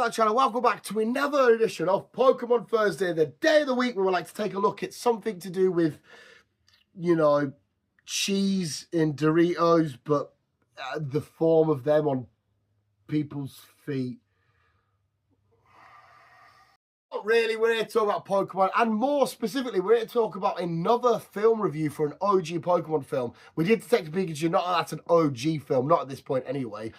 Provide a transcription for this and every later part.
our channel. Welcome back to another edition of Pokemon Thursday, the day of the week where we like to take a look at something to do with, you know, cheese in Doritos, but the form of them on people's feet. Not really, we're here to talk about Pokemon, and more specifically, we're here to talk about another film review for an OG Pokemon film. We did Detective Pikachu, not that that's an OG film, not at this point anyway.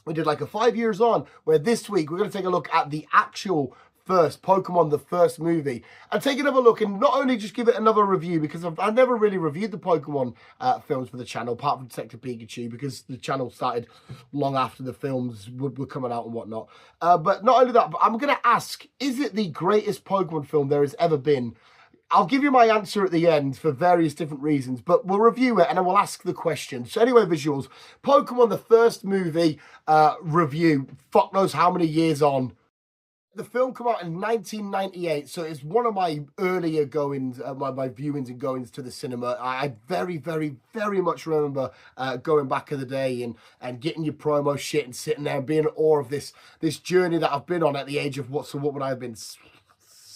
We did like a 5 years on, where this week we're going to take a look at the actual first Pokemon, the first movie, and take another look and not only just give it another review, because I've never really reviewed the Pokemon films for the channel, apart from Detective Pikachu, because the channel started long after the films were coming out and whatnot. But not only that, but I'm going to ask, is it the greatest Pokemon film there has ever been? I'll give you my answer at the end for various different reasons, but we'll review it and then we'll ask the question. So anyway, visuals, Pokemon, the first movie review, fuck knows how many years on. The film came out in 1998, so it's one of my earlier goings, my viewings and goings to the cinema. I very, very, very much remember going back in the day and getting your promo shit and sitting there and being in awe of this journey that I've been on at the age of what would I have been?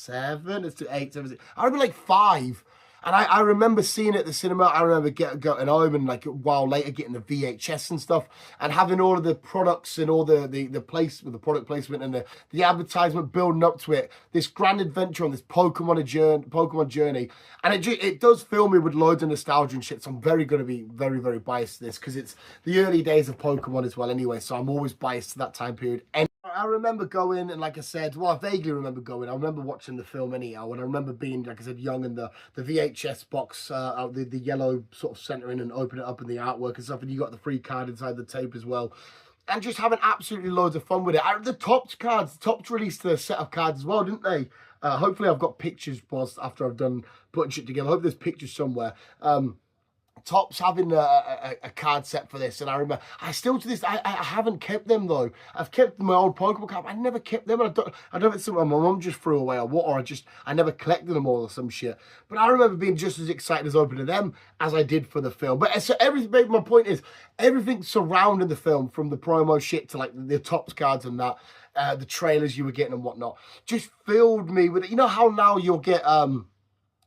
7, it's to 8, 7, 6. I remember like 5, and I remember seeing it at the cinema. I remember going home and like a while later getting the VHS and stuff, and having all of the products and all the product placement and the advertisement building up to it. This grand adventure on this Pokemon journey, and it does fill me with loads of nostalgia and shit. So I'm going to be very, very biased to this because it's the early days of Pokemon as well. Anyway, so I'm always biased to that time period. I remember going, and like I said, well, I vaguely remember going. I remember watching the film anyhow, and I remember being, like I said, young, and the VHS box, the yellow sort of centering and open it up in the artwork and stuff, and you got the free card inside the tape as well. And just having absolutely loads of fun with it. The Topps cards, Topps released a set of cards as well, didn't they? Hopefully I've got pictures after I've done putting shit together. I hope there's pictures somewhere. Topps having a card set for this, and I remember I still to this I haven't kept them though. I've kept my old Pokemon card. I never kept them, and I don't know if it's something my mum just threw away or what, or I never collected them all or some shit. But I remember being just as excited as opening them as I did for the film. But so everything. My point is, everything surrounding the film, from the promo shit to like the Topps cards and that, the trailers you were getting and whatnot, just filled me with it. You know how now you'll get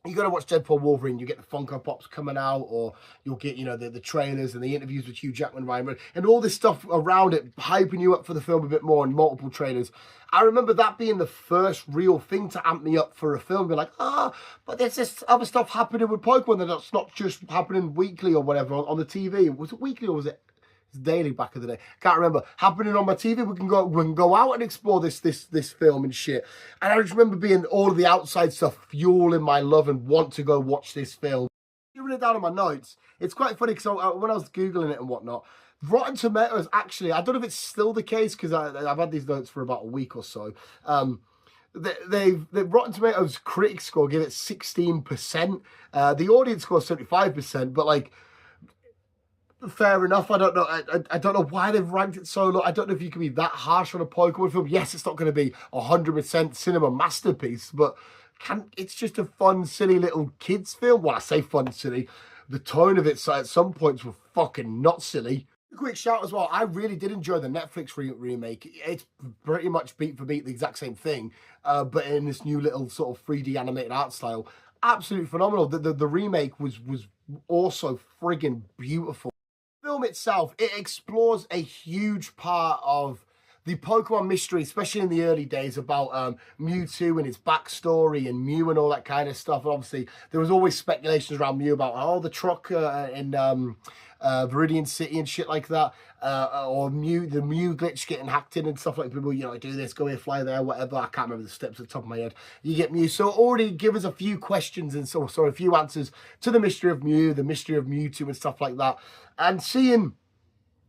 you got to watch Deadpool Wolverine, you get the Funko Pops coming out, or you'll get, you know, the trailers and the interviews with Hugh Jackman, Ryan Reynolds, and all this stuff around it, hyping you up for the film a bit more, and multiple trailers. I remember that being the first real thing to amp me up for a film. Be like, but there's this other stuff happening with Pokemon that's not just happening weekly or whatever on the TV. Was it weekly or was it daily back in the day? Can't remember. Happening on my TV. We can go out and explore this film and shit. And I just remember being all of the outside stuff fueling my love and want to go watch this film. Written it down in my notes. It's quite funny because when I was googling it and whatnot, Rotten Tomatoes, actually, I don't know if it's still the case because I've had these notes for about a week or so. The Rotten Tomatoes critic score give it 16%. The audience score 75%, but like, fair enough. I don't know. I don't know why they've ranked it so low. I don't know if you can be that harsh on a Pokemon film. Yes, it's not going to be 100% cinema masterpiece, but it's just a fun, silly little kids film. Well, I say fun, silly. The tone of it at some points were fucking not silly. A quick shout as well. I really did enjoy the Netflix remake. It's pretty much beat for beat the exact same thing, but in this new little sort of 3D animated art style. Absolutely phenomenal. The remake was also friggin' beautiful. Film itself, it explores a huge part of the Pokemon mystery, especially in the early days, about Mewtwo and his backstory and Mew and all that kind of stuff. And obviously, there was always speculations around Mew about the truck in Viridian City and shit like that, or the Mew glitch getting hacked in and stuff like people, you know, do this, go here, fly there, whatever. I can't remember the steps at the top of my head. You get Mew, so already give us a few questions and so a few answers to the mystery of Mew, the mystery of Mewtwo and stuff like that, and seeing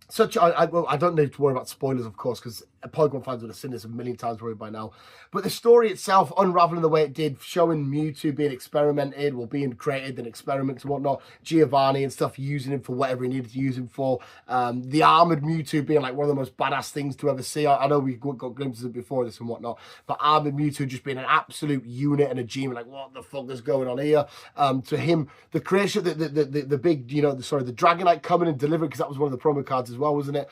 such, I don't need to worry about spoilers, of course, because Pokemon fans would have seen this a million times probably by now. But the story itself, unraveling the way it did, showing Mewtwo being experimented, or being created and experiments and whatnot, Giovanni and stuff using him for whatever he needed to use him for. The armored Mewtwo being like one of the most badass things to ever see. I know we've got glimpses of it before this and whatnot, but armored Mewtwo just being an absolute unit and a G, like, what the fuck is going on here? To him, the creation, the big, you know, the Dragonite coming and delivering, because that was one of the promo cards as well, wasn't it?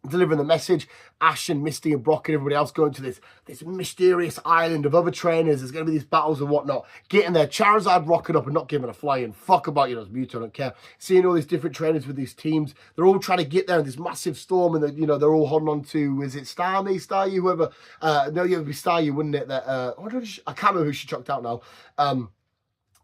delivering the message. Ash and Misty and Brock and everybody else going to this mysterious island of other trainers. There's going to be these battles and whatnot. Getting there, Charizard rocking up and not giving a flying fuck about, it's Mewtwo, I don't care. Seeing all these different trainers with these teams. They're all trying to get there in this massive storm, and they're all holding on to, is it Staryu, whoever? No, it would be Staryu, wouldn't it? That I can't remember who she chucked out now.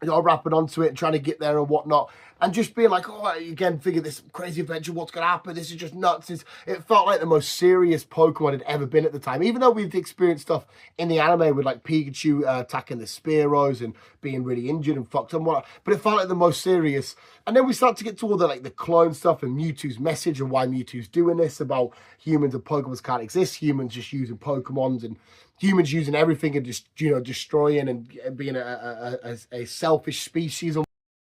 Wrapping onto it and trying to get there and whatnot, and just being like, oh, again, figure this crazy adventure, what's going to happen, this is just nuts. It felt like the most serious Pokemon had ever been at the time, even though we've experienced stuff in the anime with like Pikachu attacking the Spearows and being really injured and fucked and whatnot, but it felt like the most serious. And then we start to get to all the clone stuff and Mewtwo's message and why Mewtwo's doing this, about humans and Pokemons can't exist, humans just using Pokemons, and humans using everything and just, destroying and being a selfish species.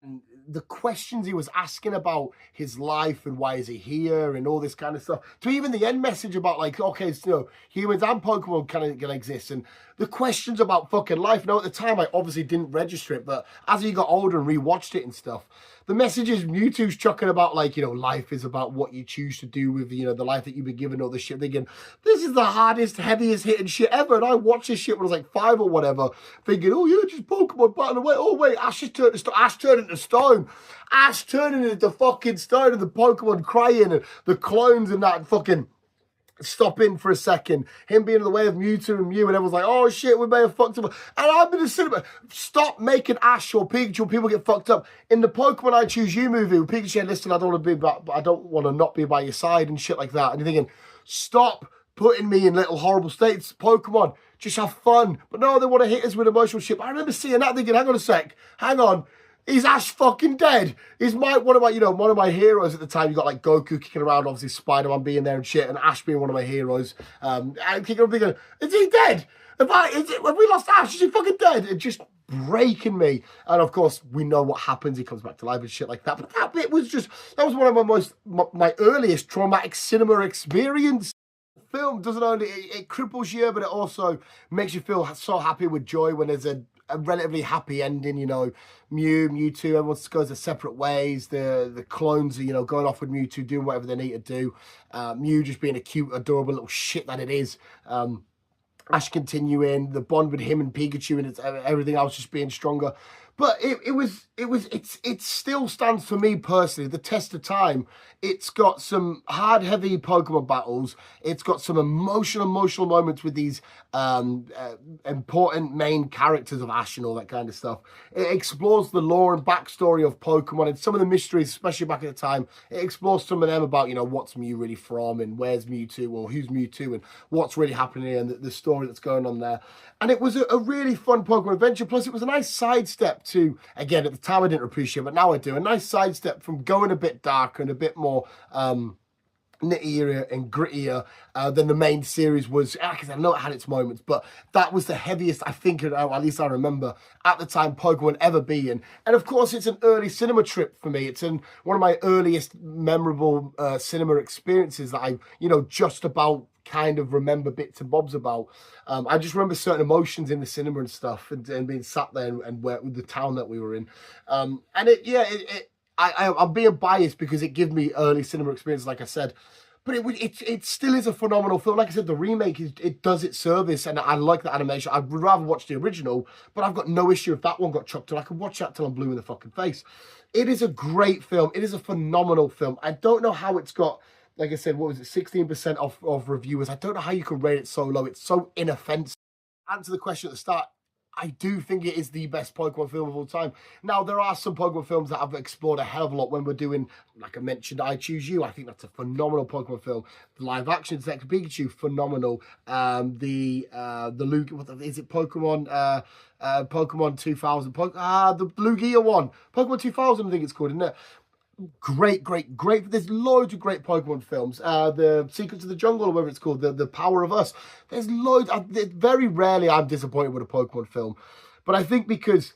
And the questions he was asking about his life and why is he here and all this kind of stuff, to even the end message about like, okay, so humans and Pokemon can exist, and the questions about fucking life. Now, at the time, I obviously didn't register it, but as he got older and rewatched it and stuff, the messages Mewtwo's chucking about, like, life is about what you choose to do with, the life that you've been given, all this shit, thinking, this is the hardest, heaviest hitting shit ever. And I watched this shit when I was like 5 or whatever, thinking, oh yeah, just Pokemon battling away. Oh wait, Ash just turned into stone. Ash turning into fucking stone, and the Pokemon crying, and the clones and that fucking stopping for a second, him being in the way of Mewtwo and Mew, and everyone's like, oh shit, we may have fucked him up. And I'm in the cinema, stop making Ash or Pikachu or people get fucked up. In the Pokemon I Choose You movie, with Pikachu said, listen, I don't want to not be by your side and shit like that. And you're thinking, stop putting me in little horrible states. Pokemon, just have fun. But no, they want to hit us with emotional shit. But I remember seeing that thinking, hang on a sec, hang on. Is Ash fucking dead? Is one of my heroes at the time? You got like Goku kicking around, obviously Spider-Man being there and shit, and Ash being one of my heroes. I'm kicking up thinking, is he dead? Have we lost Ash? Is he fucking dead? It's just breaking me. And of course, we know what happens. He comes back to life and shit like that. But that bit was one of my earliest traumatic cinema experience. Film doesn't only, it cripples you, but it also makes you feel so happy with joy when there's a relatively happy ending. Mewtwo, everyone goes their separate ways. The clones are, going off with Mewtwo, doing whatever they need to do. Mew just being a cute, adorable little shit that it is. Ash continuing, the bond with him and Pikachu, and it's everything else just being stronger. But it still stands for me personally, the test of time. It's got some hard, heavy Pokemon battles. It's got some emotional moments with these important main characters of Ash and all that kind of stuff. It explores the lore and backstory of Pokemon and some of the mysteries, especially back at the time. It explores some of them about, what's Mew really from and where's Mewtwo or who's Mewtwo and what's really happening and the story that's going on there. And it was a really fun Pokemon adventure. Plus, it was a nice sidestep to, again, at the time I didn't appreciate it, but now I do. A nice sidestep from going a bit darker and a bit more nittier and grittier than the main series was. Because I know it had its moments, but that was the heaviest, I think, at least I remember, at the time, Pokemon ever being. And of course, it's an early cinema trip for me. It's one of my earliest memorable cinema experiences that I, just about kind of remember bits and bobs about. I just remember certain emotions in the cinema and stuff, and being sat there and where the town that we were in. And I'm being biased because it gave me early cinema experience, like I said. But it still is a phenomenal film. Like I said, the remake, it does its service, and I like the animation. I'd rather watch the original, but I've got no issue if that one got chucked, and I could watch that till I'm blue in the fucking face. It is a great film. It is a phenomenal film. I don't know how it's got, like I said, what was it, 16% of reviewers. I don't know how you can rate it so low. It's so inoffensive. Answer the question at the start, I do think it is the best Pokemon film of all time. Now, there are some Pokemon films that I've explored a hell of a lot when we're doing, like I mentioned, I Choose You. I think that's a phenomenal Pokemon film. The live action Detective Pikachu, phenomenal. The Lugia, what is it, Pokemon 2000, the Lugia one. Pokemon 2000, I think it's called, isn't it? Great. There's loads of great Pokemon films. The Secrets of the Jungle, or whatever it's called, the Power of Us. There's loads. Very rarely I'm disappointed with a Pokemon film, but I think because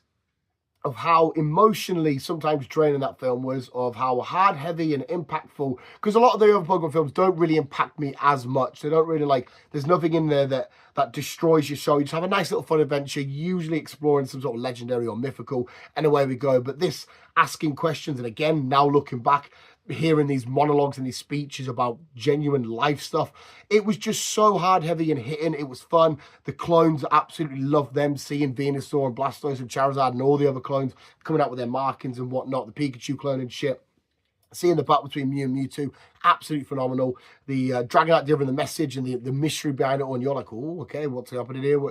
of how emotionally sometimes draining that film was, of how hard, heavy, and impactful. Because a lot of the other Pokemon films don't really impact me as much. They don't really there's nothing in there that that destroys your soul. You just have a nice little fun adventure, usually exploring some sort of legendary or mythical, and away we go. But this asking questions, and again, now looking back, hearing these monologues and these speeches about genuine life stuff, it was just so hard, heavy, and hitting. It was fun. The clones absolutely loved them, seeing Venusaur and Blastoise and Charizard and all the other clones coming out with their markings and whatnot, the Pikachu clone and shit. Seeing the battle between Mew and Mewtwo, absolutely phenomenal. The Dragonite delivering the message and the mystery behind it all, and you're like, oh, okay, what's happening here?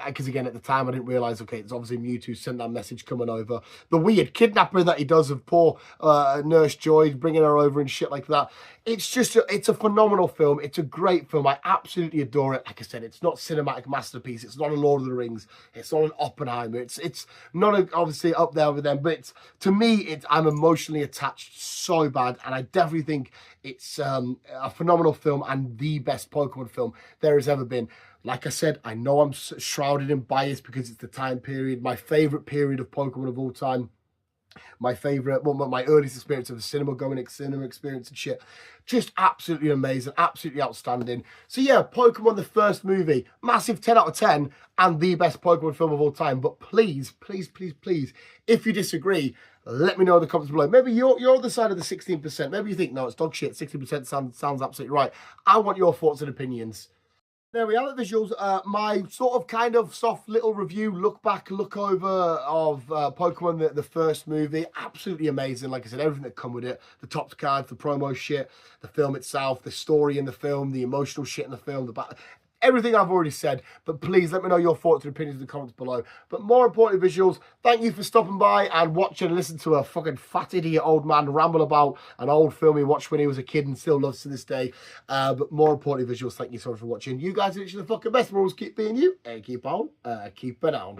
Because again, at the time, I didn't realise, okay, it's obviously Mewtwo sent that message coming over. The weird kidnapping that he does of poor Nurse Joy, bringing her over and shit like that. It's just, it's a phenomenal film. It's a great film. I absolutely adore it. Like I said, it's not cinematic masterpiece. It's not a Lord of the Rings. It's not an Oppenheimer. It's not obviously up there with them, but it's, to me, I'm emotionally attached so bad, and I definitely think it's a phenomenal film and the best Pokemon film there has ever been. Like I said, I know I'm shrouded in bias because it's the time period, my favourite period of Pokemon of all time. My favourite, well, my earliest experience of the cinema experience and shit. Just absolutely amazing, absolutely outstanding. So yeah, Pokemon, the first movie, massive 10 out of 10 and the best Pokemon film of all time. But please, please, please, please, if you disagree, let me know in the comments below. Maybe you're on the side of the 16%. Maybe you think, no, it's dog shit. 60% sounds absolutely right. I want your thoughts and opinions. There we are, the visuals. My sort of kind of soft little review, look back, look over of Pokemon, the first movie. Absolutely amazing. Like I said, everything that come with it. The top cards, the promo shit, the film itself, the story in the film, the emotional shit in the film, everything I've already said. But please let me know your thoughts and opinions in the comments below. But more importantly, visuals, thank you for stopping by and watching and listening to a fucking fat idiot old man ramble about an old film he watched when he was a kid and still loves to this day. But more importantly, visuals, thank you so much for watching. You guys are literally the fucking best. Rules, keep being you and keep on keeping on.